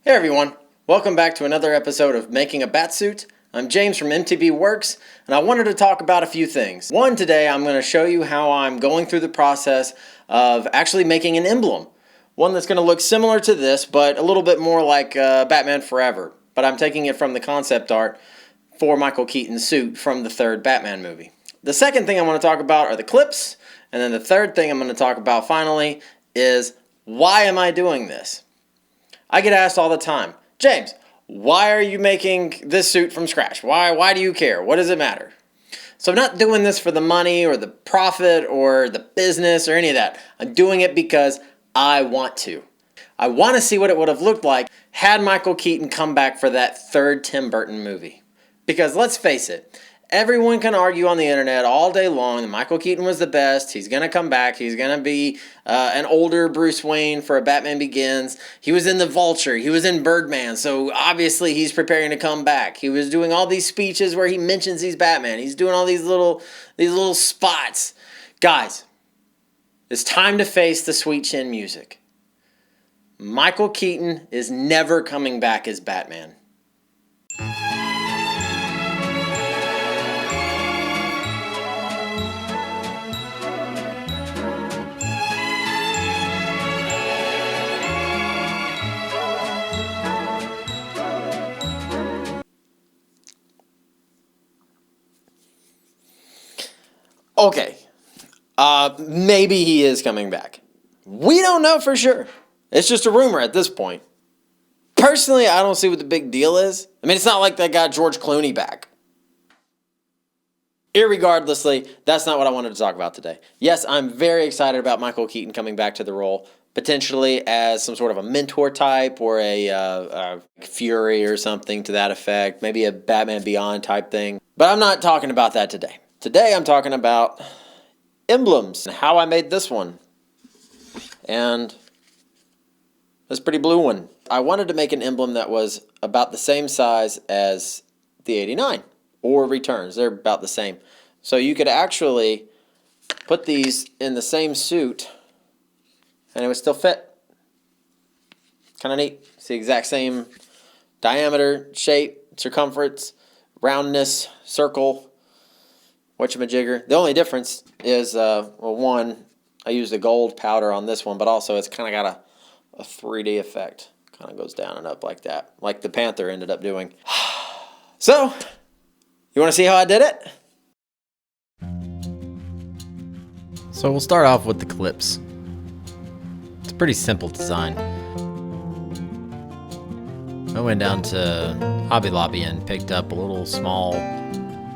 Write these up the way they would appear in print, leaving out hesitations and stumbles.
Hey everyone, welcome back to another episode of Making a Batsuit. I'm James from MTB Works, and I wanted to talk about a few things. One, today I'm going to show you how I'm going through the process of actually making an emblem. One that's going to look similar to this, but a little bit more like Batman Forever. But I'm taking it from the concept art for Michael Keaton's suit from the third Batman movie. The second thing I want to talk about are the clips, and then the third thing I'm going to talk about finally is why am I doing this? I get asked all the time, James, why are you making this suit from scratch? Why do you care? What does it matter? So I'm not doing this for the money or the profit or the business or any of that. I'm doing it because I want to. I want to see what it would have looked like had Michael Keaton come back for that third Tim Burton movie. Because let's face it, everyone can argue on the internet all day long that Michael Keaton was the best. He's going to come back. He's going to be an older Bruce Wayne for a Batman Begins. He was in The Vulture. He was in Birdman. So obviously he's preparing to come back. He was doing all these speeches where he mentions he's Batman. He's doing all these little spots. Guys, it's time to face the sweet chin music. Michael Keaton is never coming back as Batman. Okay, maybe he is coming back. We don't know for sure. It's just a rumor at this point. Personally, I don't see what the big deal is. I mean, it's not like they got George Clooney back. Irregardlessly, that's not what I wanted to talk about today. Yes, I'm very excited about Michael Keaton coming back to the role, potentially as some sort of a mentor type or a Fury or something to that effect, maybe a Batman Beyond type thing. But I'm not talking about that today. Today I'm talking about emblems and how I made this one. And this pretty blue one. I wanted to make an emblem that was about the same size as the 89 or Returns. They're about the same. So you could actually put these in the same suit and it would still fit. Kind of neat. It's the exact same diameter, shape, circumference, roundness, circle. Whatchamajigger. The only difference is, one, I used the gold powder on this one, but also it's kind of got a 3D effect. Kind of goes down and up like that, like the Panther ended up doing. So, you want to see how I did it? So we'll start off with the clips. It's a pretty simple design. I went down to Hobby Lobby and picked up a little small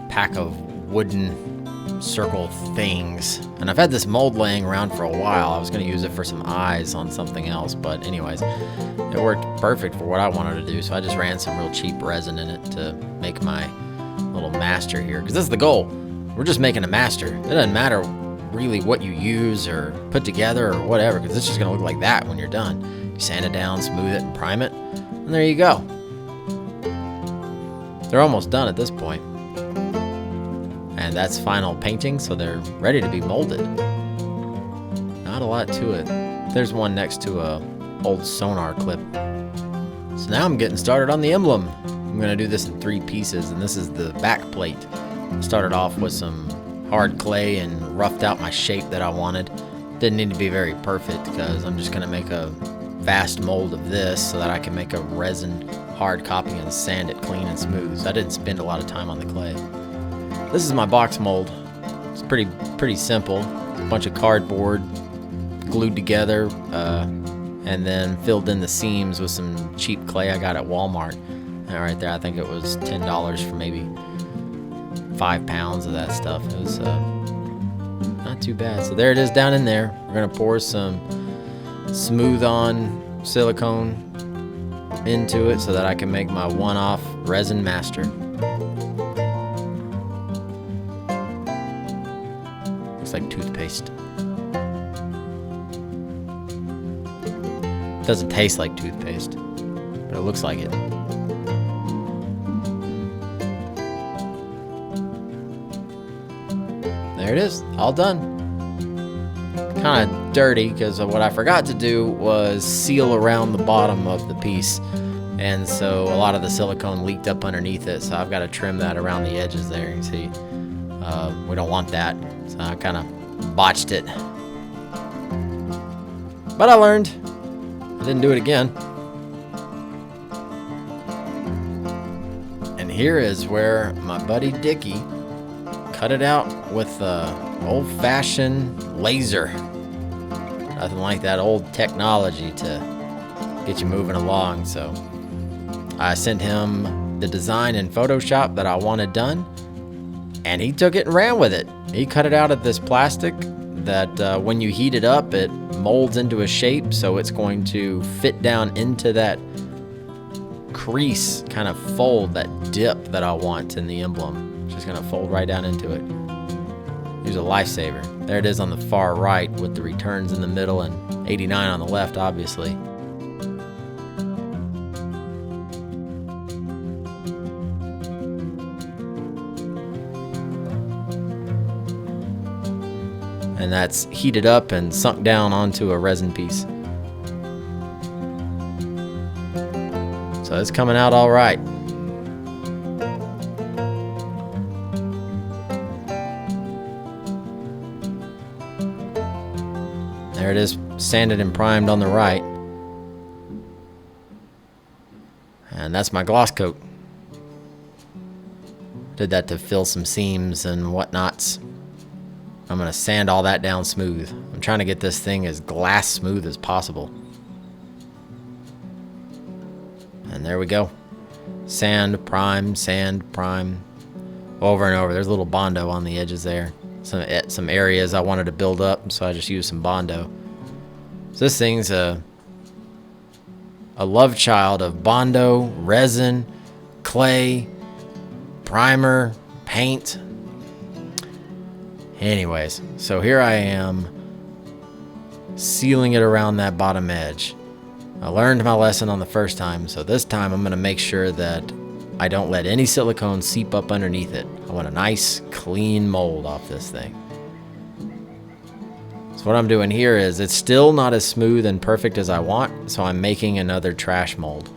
pack of wooden circle things, and I've had this mold laying around for a while. I was going to use it for some eyes on something else, but anyways, it worked perfect for what I wanted to do, so I just ran some real cheap resin in it to make my little master here, because this is the goal. We're just making a master. It doesn't matter really what you use or put together or whatever, because it's just going to look like that when you're done. You sand it down, smooth it, and prime it, and there you go. They're almost done at this point. And that's final painting, so they're ready to be molded. Not a lot to it. There's one next to a old sonar clip. So now I'm getting started on the emblem. I'm gonna do this in 3 pieces, and this is the back plate. Started off with some hard clay and roughed out my shape that I wanted. Didn't need to be very perfect because I'm just gonna make a fast mold of this so that I can make a resin hard copy and sand it clean and smooth. So I didn't spend a lot of time on the clay. This is my box mold. It's pretty simple. It's a bunch of cardboard glued together and then filled in the seams with some cheap clay I got at Walmart. And right there, I think it was $10 for maybe 5 pounds of that stuff. It was not too bad. So there it is down in there. We're gonna pour some smooth on silicone into it so that I can make my one-off resin master. Like toothpaste. Doesn't taste like toothpaste, but it looks like it. There it is, all done. Kind of dirty because what I forgot to do was seal around the bottom of the piece And so a lot of the silicone leaked up underneath it, so I've got to trim that around the edges there. You see, we don't want that, so I kind of botched it. But I learned. I didn't do it again. And here is where my buddy Dickie cut it out with an old-fashioned laser. Nothing like that old technology to get you moving along. So I sent him the design in Photoshop that I wanted done, and he took it and ran with it. He cut it out of this plastic that when you heat it up, it molds into a shape, so it's going to fit down into that crease, kind of fold, that dip that I want in the emblem. It's just going to fold right down into it. He was a lifesaver. There it is on the far right with the returns in the middle and 89 on the left, obviously. And that's heated up and sunk down onto a resin piece. So it's coming out all right. There it is, sanded and primed on the right. And that's my gloss coat. Did that to fill some seams and whatnots. I'm going to sand all that down smooth. I'm trying to get this thing as glass smooth as possible. And there we go. Sand, prime, over and over. There's a little Bondo on the edges there. Some areas I wanted to build up, so I just used some Bondo. So this thing's a love child of Bondo, resin, clay, primer, paint. Anyways, so here I am sealing it around that bottom edge. I learned my lesson on the first time, so this time I'm going to make sure that I don't let any silicone seep up underneath it. I want a nice, clean mold off this thing. So what I'm doing here is, it's still not as smooth and perfect as I want, so I'm making another trash mold.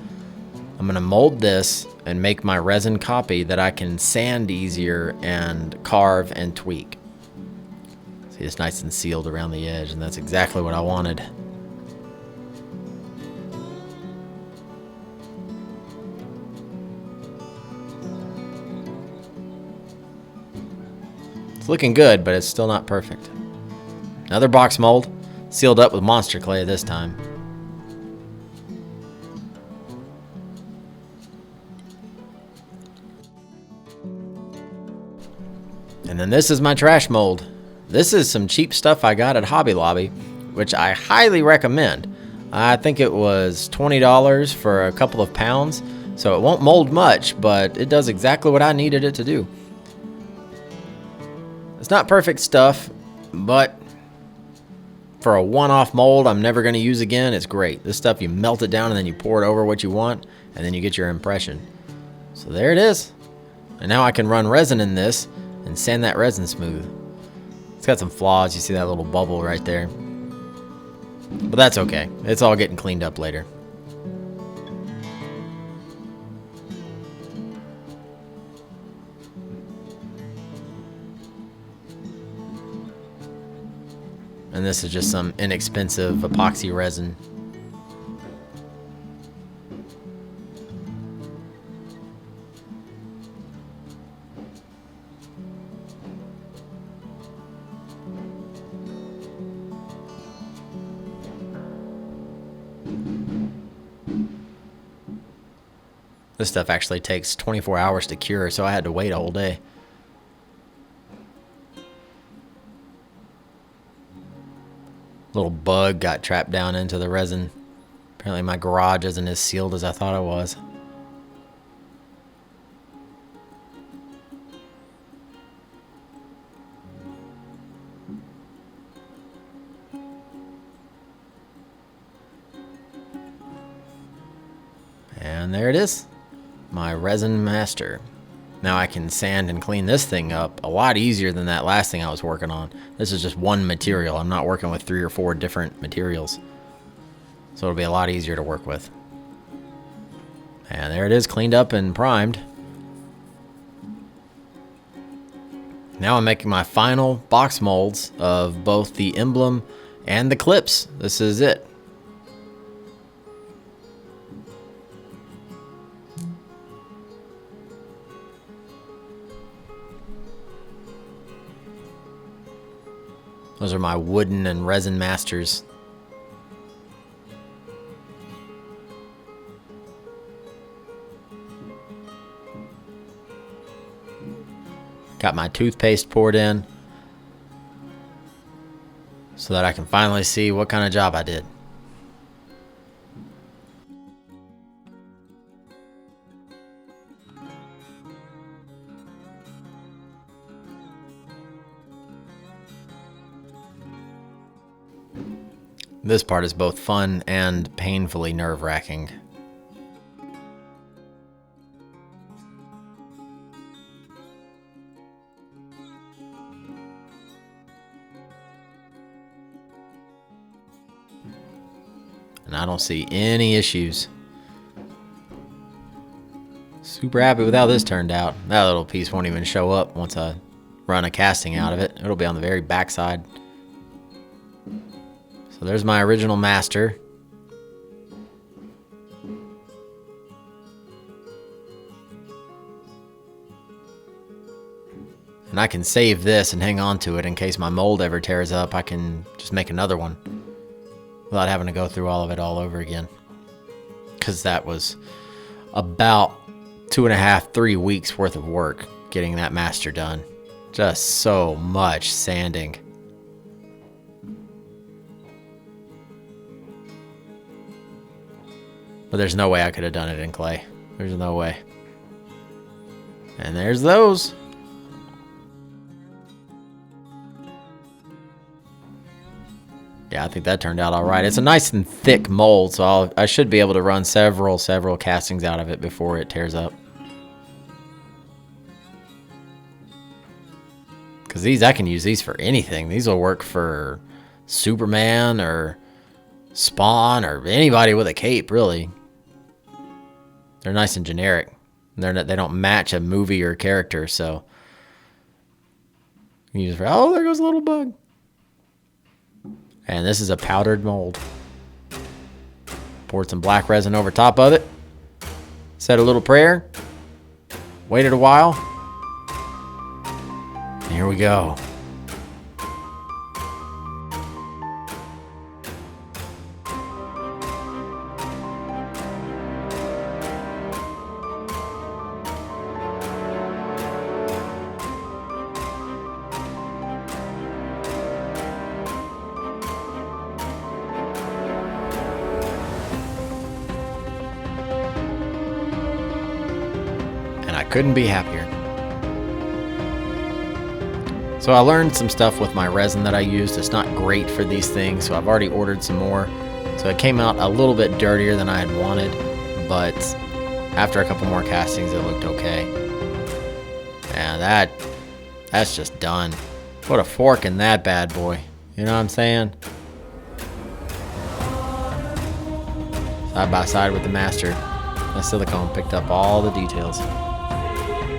I'm going to mold this and make my resin copy that I can sand easier and carve and tweak. See, it's nice and sealed around the edge, and that's exactly what I wanted. It's looking good, but it's still not perfect. Another box mold, sealed up with monster clay this time. And then this is my trash mold. This is some cheap stuff I got at Hobby Lobby, which I highly recommend. I think it was $20 for a couple of pounds, so it won't mold much, but it does exactly what I needed it to do. It's not perfect stuff, but for a one-off mold I'm never going to use again, it's great. This stuff, you melt it down and then you pour it over what you want, and then you get your impression. So there it is. And now I can run resin in this and sand that resin smooth. It's got some flaws. You see that little bubble right there. But that's okay. It's all getting cleaned up later. And this is just some inexpensive epoxy resin. This stuff actually takes 24 hours to cure, so I had to wait a whole day. Little bug got trapped down into the resin. Apparently my garage isn't as sealed as I thought it was. And there it is. My resin master. Now I can sand and clean this thing up a lot easier than that last thing I was working on. This is just one material. I'm not working with 3 or 4 different materials. So it'll be a lot easier to work with. And there it is, cleaned up and primed. Now I'm making my final box molds of both the emblem and the clips. This is it. Those are my wooden and resin masters. Got my toothpaste poured in so that I can finally see what kind of job I did. This part is both fun and painfully nerve-wracking. And I don't see any issues. Super happy with how this turned out. That little piece won't even show up once I run a casting out of it. It'll be on the very back side. So there's my original master. And I can save this and hang on to it in case my mold ever tears up. I can just make another one without having to go through all of it all over again. Because that was about 2.5, 3 weeks worth of work getting that master done. Just so much sanding. But there's no way I could have done it in clay. There's no way. And there's those. Yeah, I think that turned out all right. It's a nice and thick mold, so I should be able to run several castings out of it before it tears up. Because these, I can use these for anything. These will work for Superman or Spawn or anybody with a cape, really. They're nice and generic. They don't match a movie or character, so you use for, oh, there goes a little bug. And this is a powdered mold. Poured some black resin over top of it. Said a little prayer. Waited a while. And here we go. And I couldn't be happier. So I learned some stuff with my resin that I used. It's not great for these things, so I've already ordered some more. So it came out a little bit dirtier than I had wanted, but after a couple more castings, it looked okay. And that's just done. Put a fork in that bad boy. You know what I'm saying? Side by side with the master. The silicone picked up all the details.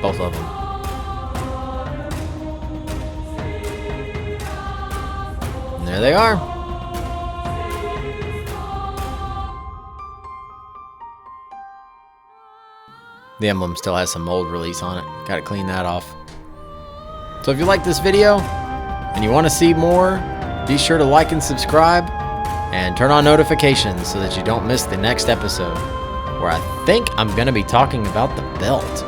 Both of them. And there they are. The emblem still has some mold release on it. Gotta clean that off. So if you like this video and you want to see more, be sure to like and subscribe and turn on notifications so that you don't miss the next episode, where I think I'm gonna be talking about the belt.